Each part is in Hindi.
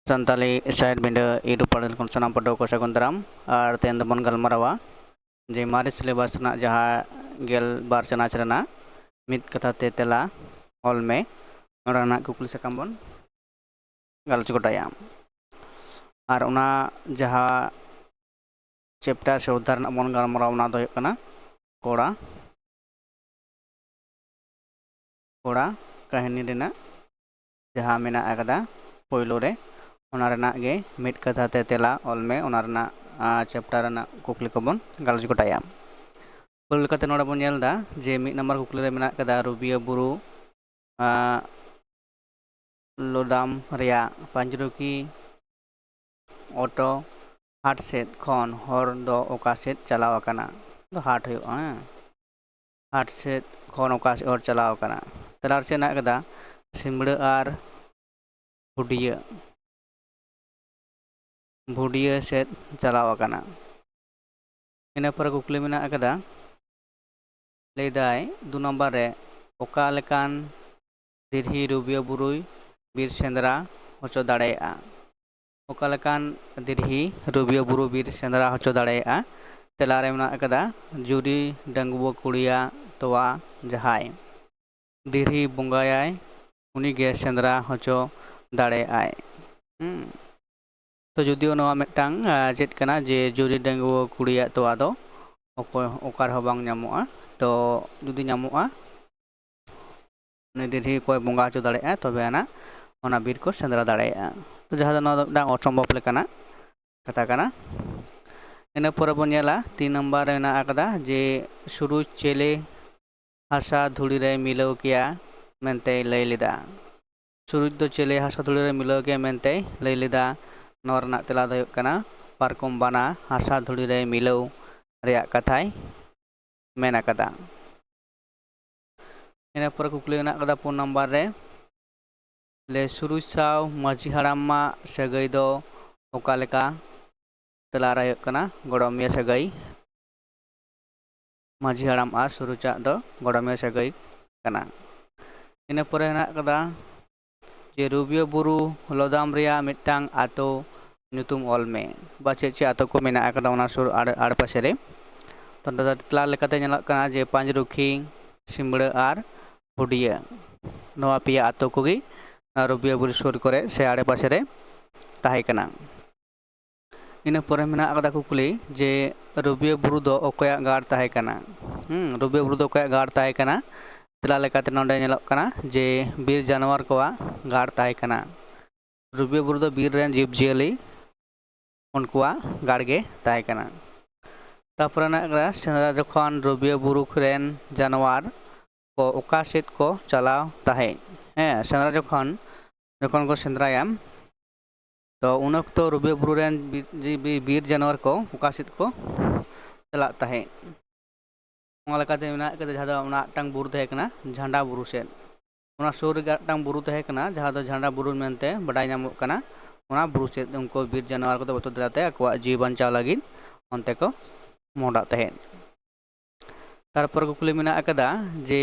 संताली शायद बिंडा यूट्यूब पढ़ल कौन सनाम पढ़ो को सगुन दाराम और तेन दबन गलमारावा जे मारे सिलेबस ना जहाँ गेल बार चनाच रना मित कथा ते तेला ऑल में और कुकुल से कम बन गलच गोटाया और उना जहाँ चैप्टर से उधार ना मन गलमाराव ना दो कना कोड़ा कोड़ा कहानी देना जहाँ मेना अगदा पोइलो रे ओना रना गे मिट कथा ते तेला ऑल में ओना रना चैप्टर ना कुकली को बन गलच गोटाया पुल कते नोड़ा बन येलदा जे मिट नंबर कुकली रे मेना कदा रुबिया बुरु लोदाम रिया पंजरुकी ऑटो हाट सेट खन हर दो ओका सेट चलाव कना दो हाट हो हाट सेट खन ओका सेट और चलाव कना तलार से ना कदा सिमड़ा आर भुडिया सेट चलाव कना इन पर कुकली मेना कदा लेदाय दो नंबर रे ओका लेकान दिरही रुबिया बुरुई बीर सेंद्रा होचो दाड़ेया ओका लेकान दिरही रुबिया बुरु बीर सेंद्रा होचो दाड़ेया तेलारे मेना कदा जुरी डंगुआ कुड़िया तोवा जहाय दिरही बुंगायाय उनी गे सेंद्रा होचो दाड़ेयाय तो जुदियो नवा मिटांग चेत कना जे जुरी डंगुआ कुड़िया तोवा दो ओकार हो बांग ᱧᱟᱢᱚᱜᱼᱟ तो जुदी ᱧᱟᱢᱚᱜᱼᱟ उनी दिरही कोई बुंगा होचो दाड़ेया तबे आना ओना बीर को सेंद्रा दाड़ेया तो जहाँ दो असम्भव लेकाना कथा कना इन पर बन नेला 3 नंबर में आकदा जे शुरू चेले हासा धुड़ी रे मिलाव किया मेनते लई लेदा शुरू दो चेले हासा धुड़ी रे मिलाव किया मेनते लई लेदा नोरना तेला दो कना पारकम बाना हासा धुड़ी रे मिलाव रिया कथाय मेना कदा इन पर कुकली ना कदा 4 नंबर रे ले शुरू साव माझी हड़ामा सगई दो ओका लेका तेलारा कना गड़मिया सगई माझी हड़ाम आ शुरू चा दो गड़मिया सगई कना इन पर ना कदा जे रुबिया बुरु लोदाम रिया मिटांग आतो नुतुम ऑल में बाचे चे आतो को मेना कदा ओना सुर आड़ पासे रे तो तेला लेकाते नेला कना जे पांचरुखी सिमड़ा आर हुडिया नवा पिया आतो कोगी रुबिया बुरु सुर करे से आड़े पासे रे ताहे कना इन पर मेना कदा कुकली जे रुबिया बुरु दो ओकया गाड़ ताहे कना रुबिया बुरु दो ओकया गाड़ ताहे कना तेला लेकाते नोंडे नेलोग कना जे बीर जानवर कोवा गाड़ ताहे कना रुबिया बुरु दो बीर रेन जीव जियली उनकुआ गाड़ गे ताहे कना तापर ना सेंद्रा जखन रुबिया बुरु रेन जानवर को ओका सेट को चलाव ताहे सेंद्रा जखन को सेंद्राया तो उन तो रुबिया बुरु रेन बीर जानवर को ओका सेट को चला ताहे जहाँ बुरु तहे कना झंडा बुरु सेट सुर बुरु तहे कना जहाँ झंडा बुरु मेनते बड़ाई नामो कना बुरु सेट उनको बीर जानवर को बतो दाते आकवा जीव बंचाव लगी अंते को मोड़ा तहे तारपर कुकली मेना कदा जे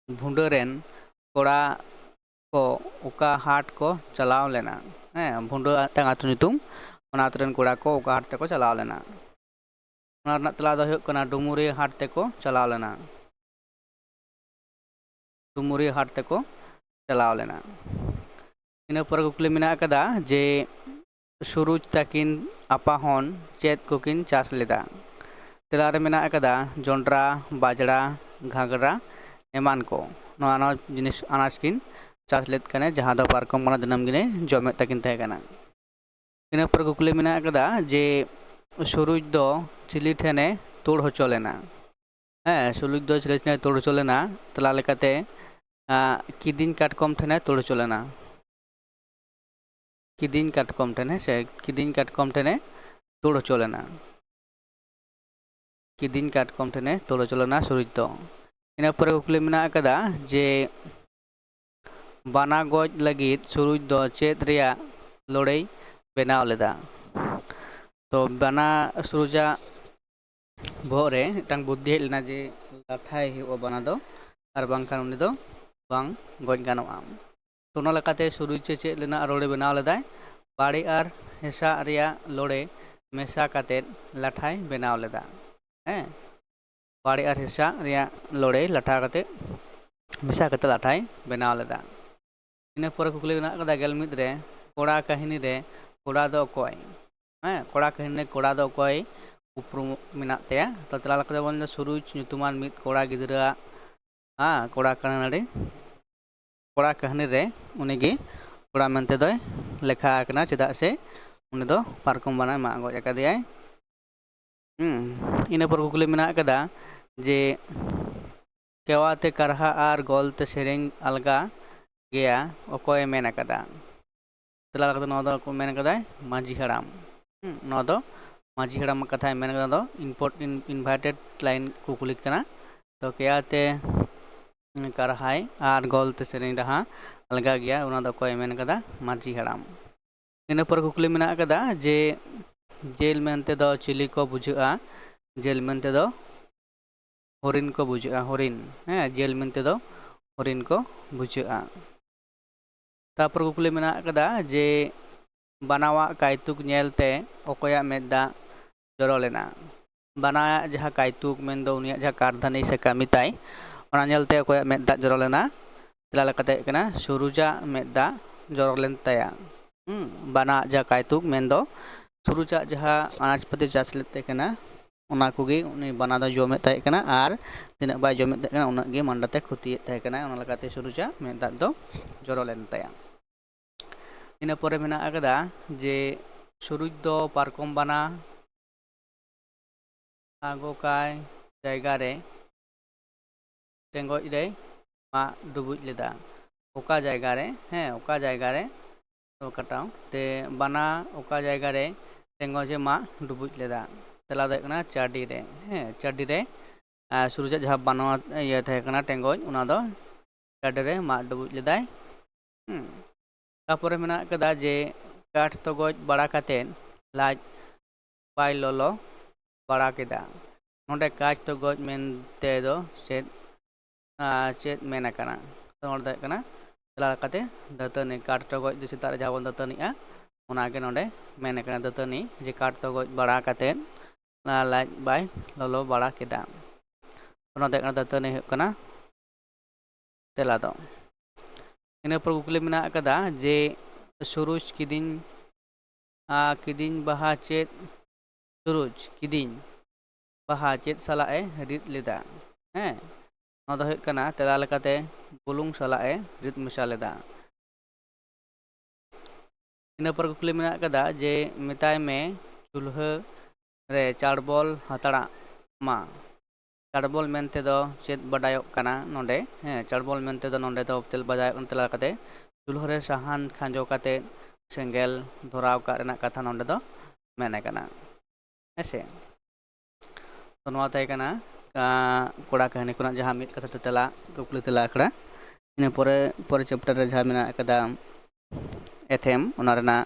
भुंडरेन कोड़ा को ओका हाट को चलाव लेना भुंडो आतु नुतुम ओना आतुरेन कोड़ा को ओका हाट तेको चलाव लेना ओना तेला दो हुयुग कना डुमुरी हाट तेको चलाव लेना डुमुरी हाट तेको चलाव लेना इन पर कुकली मेना कदा जे सुरुज ताकिन आपाहन चेत कोकिन चास लेदा तेलारे मेना कदा जोंड्रा बाजड़ा घागरा एमान को नवा जिनिस अनाज किन चास लेद कने जहाँ दो पारकम बना दिनम गिने जमे ताकिन तहे कना इन पर कुकली मेना कदा जे सुरुज दो चिली ठेने तोड़ होचो लेना सुरुज दो चिली ठेने तोड़ होचो लेना तेला लेकाते किदिन काटकम ठेने तोड़ होचो लेना किदिन काटकम ठेने से किदिन काटकम ठेने तोड़ होचो लेना किदिन काटकम ठेने तोड़ होचो लेना सुरुज दो इन पर कुकली मेना कदा जे बाना गज लगित सुरुज दो चेत रिया लड़ाई बनाव लेदा तो बाना सुरुजा भोरे टांग बुद्धि हेज लेना जे लाठाय हुआ बाना दो और बांखान उनी दो बांग गज गानोआ तो ओना लेकाते सुरुज चेद लेना रोड़े बनाव लेदाय बाड़ी और हेसा रिया लोड़े मेसा काते लाठाय बनाव लेदा हैं बाड़ी और हेसा रिया लोड़े लाठा काते मेसा काते लाठाय बनाव लेदा इन पर कुकली मेना कदा गेल मिद रे कोड़ा कहानी रे कोड़ा दो अकोय हैं कोड़ा कहानी कोड़ा दो अकोय उपरुम मेना तेया तो तला लकते बन सुरुज nyutuman मिद कोड़ा गिदरा कोड़ा कहानी कोड़ा कहानी रे उनीगी कोड़ा मेनते दो लेखा आकना चेदा से उनी दो पारकम बना मा गoj akadiay इन पर कुकली मेना कदा जे केवाते करहा और गोलते सेरेंग अलगा गया अकोय मेन कदा तला लकते नो दो को मेन कदा माजी हराम नो दो माजी हराम कथा मेन कदा दो इनवाइटेड लाइन कुकली कना तो केयाते करहाय और गोलते सेरेंग रहा अलगा गया उना दो अकोय मेन कदा माजी हराम इन पर कुकली मेना कदा जे जेल मेनते दो चिली को बुझा जेल मेनते दो हरिन को बुझा हरिन हैं जेल मेनते दो हरिन को बुझा तापर कुकली मेना कदा जे बनावा कायतुक नेलते अकोया मेदा जरो लेना बना जहाँ कायतुक मेन दो उनिया जहाँ कारधानी से कामी ताई ओना नेलते अकोया मेदा जरो लेना तला लकते कना सुरुजा मेदा जरो लेन ताया बना जहाँ कायतुक मेन दो सुरुजा जहाँ अनाजपति चास लेते कना उना कुगी उनी बना दो जोमे ताई कना आर तिना बाय जोमे ताई कना उना गे मंडते खुती ताई कना उना लकाते सुरुजा मेदा दो जरो लेन ताया इन पर मेना अकदा जे सुरुज दो पारकम बना आगोकाय जायगा रे टेंगोज रे मा डुबुज लेदा ओका जायगा रे हैं ओका जायगा रे तो कटाव ते बना ओका जायगा रे टेंगोजे मा डुबुज लेदा तला दो कना चाडी रे हैं चाडी रे सुरुज जहाँ बनवा ये थे कना टेंगोज उना दो चाडी रे मा डुबुज लेदाय तापर मेना कदा जे काठ तो गज बड़ा काते लाज पाई लोलो बड़ा केदा नोडे काच तो गज मेनते दो चेद मेना कना तो नोडे कना तला काते दतनी काठ तो गज दिसे तारे जावन दतनीआ ओनागे नोडे मेना कना दतनी जे काठ तो गज बड़ा काते लाज बाय लोलो बड़ा केदा नोडे कना दतनी कना तेला दो इन पर कुकली मेना कदा जे सुरुज किदिन बहा चेद सुरुज किदिन बहा चेद सलाए रिद लेदा हैं नो दो कना तेला लकाते बुलुंग सलाए रिद मिसा लेदा इन पर कुकली मेना कदा जे मेताय में चूल्हा रे चाड़बोल हतड़ा मा चाड़बोल मेनते दो चेद बडायोक कना नोडे हैं चाड़बोल मेनते दो नोडे दो तेल बजायोक तला कते चूल्हा रे साहान खांजो कते सेंगेल धराव का रेना कथा नोडे दो मेने कना ऐसे तो नोआ ताई कना कोड़ा कहानी कोना जहाँ मित कथा तेला कुकली तेला आखड़ा इन परे चैप्टर रे जहाँ मेना कदा एथेम ओना रेना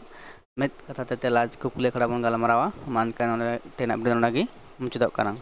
मित कथा तेला कुकली खड़ा बन गालमारावा मान का नोडे तेना बिदोनागी मुचदोक कना।